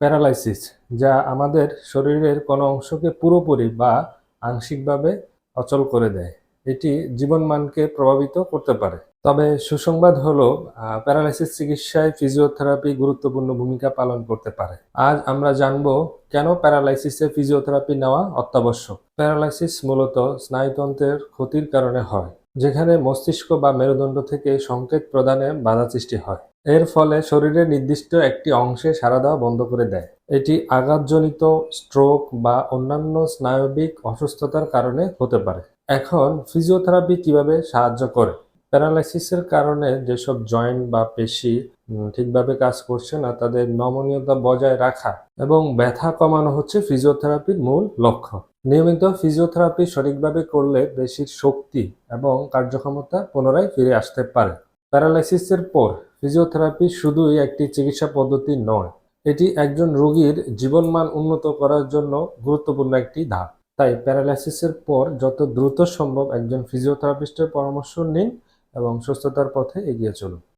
Paralysis, যা আমাদের শরীরের কোনো অংশকে পুরোপুরি বা আংশিকভাবে অচল করে দেয়। এটি জীবনমানকে প্রভাবিত করতে পারে। তবে সুসংবাদ হলো প্যারালাইসিস চিকিৎসায় ফিজিওথেরাপি গুরুত্বপূর্ণ ভূমিকা পালন করতে পারে। আজ আমরা জানব কেন প্যারালাইসিসে ফিজিওথেরাপি নেওয়া অত্যাবশ্যক। প্যারালাইসিস মূলত স্নায়ুতন্ত্রের ক্ষতির কারণে হয়, যেখানে মস্তিষ্ক বা মেরুদণ্ড থেকে সংকেত প্রদানে বাধা সৃষ্টি হয়। এর ফলে শরীরের নির্দিষ্ট একটি অংশে সাড়া দেওয়া বন্ধ করে দেয়। এটি আঘাতজনিত, স্ট্রোক বা অন্যান্য স্নায়বিক অসুস্থতার কারণে হতে পারে। এখন ফিজিওথেরাপি কিভাবে সাহায্য করে? প্যারালাইসিসের কারণে যেসব জয়েন্ট বা পেশি ঠিকভাবে কাজ করছে না, তাদের নমনীয়তা বজায় রাখা এবং ব্যথা কমানো হচ্ছে ফিজিওথেরাপির মূল লক্ষ্য। নিয়মিত ফিজিওথেরাপি সঠিকভাবে করলে পেশির শক্তি এবং কার্যক্ষমতা পুনরায় ফিরে আসতে পারে। প্যারালাইসিসের পর ফিজিওথেরাপি শুধুই একটি চিকিৎসা পদ্ধতি নয়, এটি একজন রোগীর জীবনমান উন্নত করার জন্য গুরুত্বপূর্ণ একটি ধাপ। তাই প্যারালাইসিসের পর যত দ্রুত সম্ভব একজন ফিজিওথেরাপিস্টের পরামর্শ নিন এবং সুস্থতার পথে এগিয়ে চলুন।